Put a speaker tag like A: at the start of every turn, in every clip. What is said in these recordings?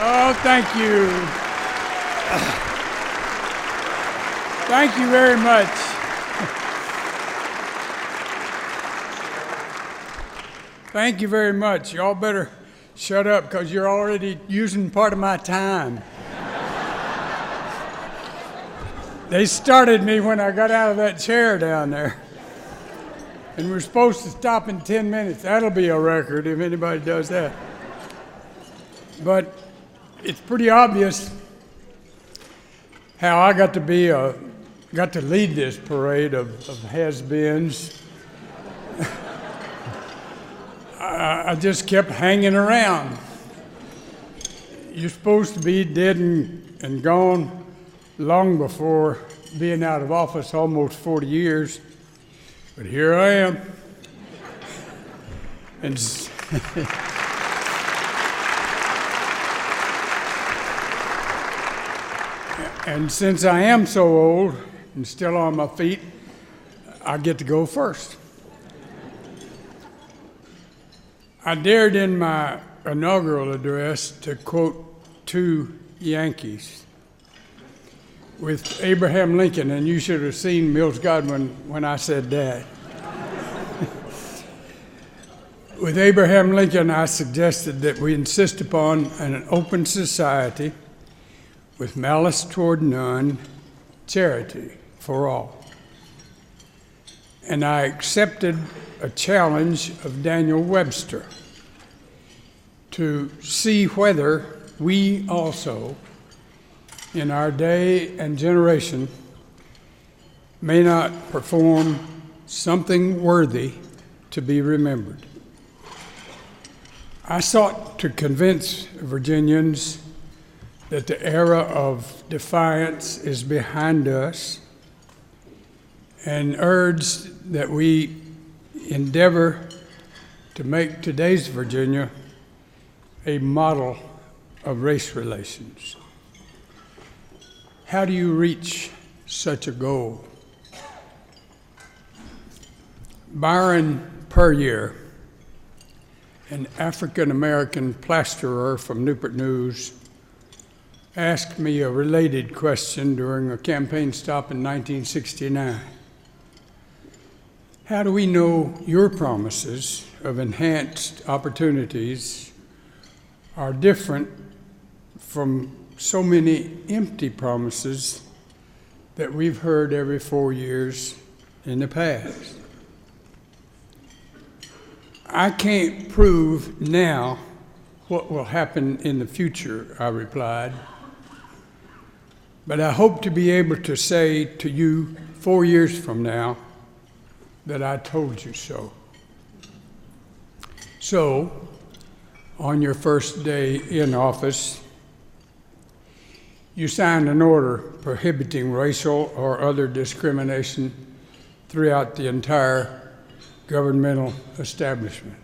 A: Oh, thank you. Thank you very much. Thank you very much. Y'all better shut up because you're already using part of my time. They started me when I got out of that chair down there. And we're supposed to stop in 10 minutes. That'll be a record if anybody does that. But it's pretty obvious how I got to lead this parade of has-beens. I just kept hanging around. You're supposed to be dead and gone long before being out of office, almost 40 years. But here I am. And since I am so old and still on my feet, I get to go first. I dared in my inaugural address to quote two Yankees with Abraham Lincoln, and you should have seen Mills Godwin when I said that. With Abraham Lincoln, I suggested that we insist upon an open society with malice toward none, charity for all. And I accepted a challenge of Daniel Webster to see whether we also, in our day and generation, may not perform something worthy to be remembered. I sought to convince Virginians that the era of defiance is behind us and urged that we endeavor to make today's Virginia a model of race relations. How do you reach such a goal? Byron Puryear, an African-American plasterer from Newport News, asked me a related question during a campaign stop in 1969. How do we know your promises of enhanced opportunities are different from so many empty promises that we've heard every 4 years in the past? I can't prove now what will happen in the future, I replied, but I hope to be able to say to you 4 years from now that I told you so. So, on your first day in office, you signed an order prohibiting racial or other discrimination throughout the entire governmental establishment.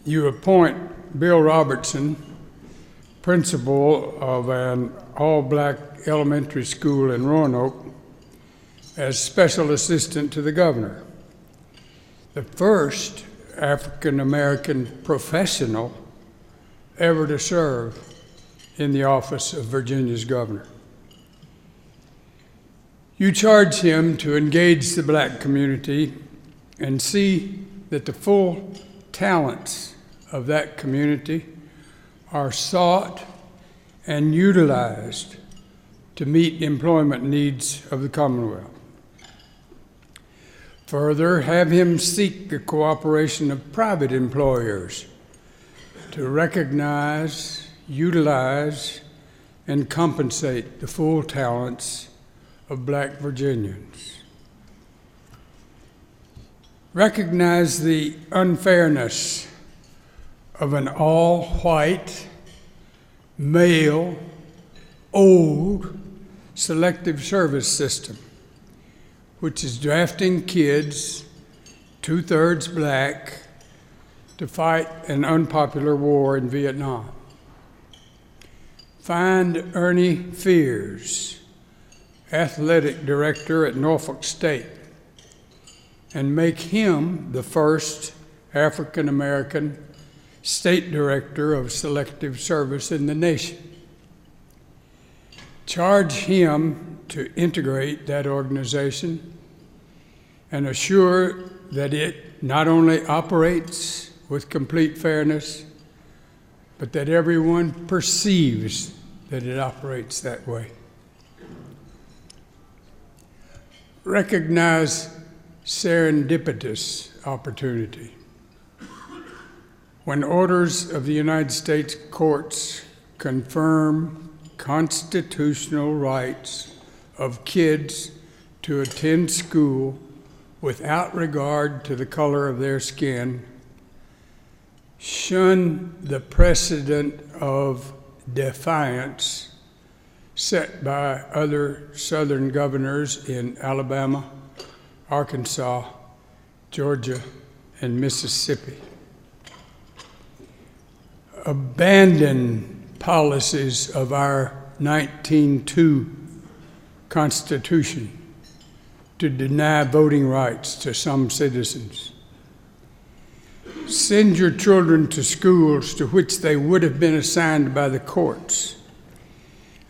A: You appoint Bill Robertson, principal of an all-black elementary school in Roanoke, as special assistant to the governor, the first African-American professional ever to serve in the office of Virginia's governor. You charge him to engage the black community and see that the full talents of that community are sought and utilized to meet employment needs of the Commonwealth. Further, have him seek the cooperation of private employers to recognize, utilize, and compensate the full talents of black Virginians. Recognize the unfairness of an all-white, male, old selective service system, which is drafting kids, 2/3 black, to fight an unpopular war in Vietnam. Find Ernie Fears, athletic director at Norfolk State and make him the first African American state director of selective service in the nation. Charge him to integrate that organization and assure that it not only operates with complete fairness, but that everyone perceives that it operates that way. Recognize serendipitous opportunity. When orders of the United States courts confirm constitutional rights of kids to attend school without regard to the color of their skin, shun the precedent of defiance set by other Southern governors in Alabama, Arkansas, Georgia, and Mississippi. Abandon policies of our 1902 Constitution to deny voting rights to some citizens. Send your children to schools to which they would have been assigned by the courts,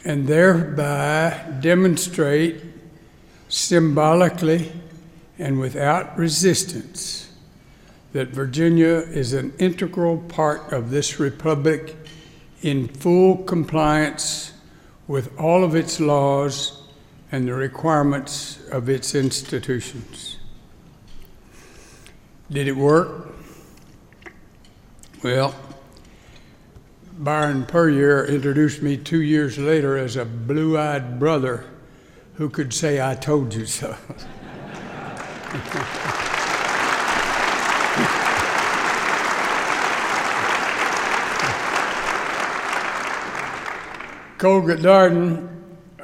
A: and thereby demonstrate symbolically and without resistance that Virginia is an integral part of this republic in full compliance with all of its laws and the requirements of its institutions. Did it work? Well, Byron Puryear introduced me 2 years later as a blue-eyed brother who could say, "I told you so." Cole Goddardin,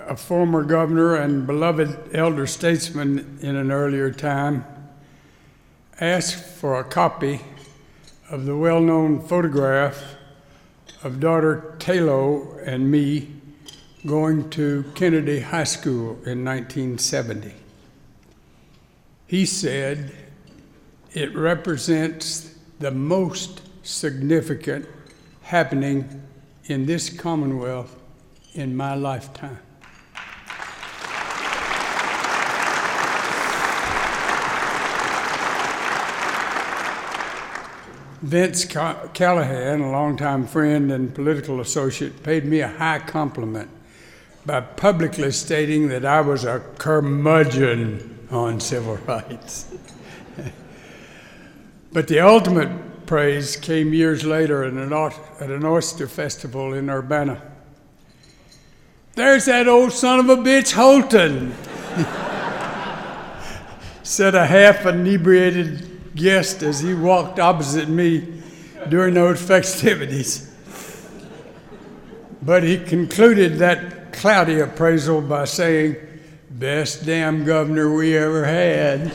A: a former governor and beloved elder statesman in an earlier time, asked for a copy of the well-known photograph of daughter Talo and me going to Kennedy High School in 1970. He said, "It represents the most significant happening in this Commonwealth in my lifetime." Vince Callahan, a longtime friend and political associate, paid me a high compliment by publicly stating that I was a curmudgeon on civil rights. But the ultimate praise came years later at an oyster festival in Urbana. "There's that old son of a bitch Holton," said a half inebriated guest as he walked opposite me during those festivities. But he concluded that cloudy appraisal by saying, "Best damn governor we ever had."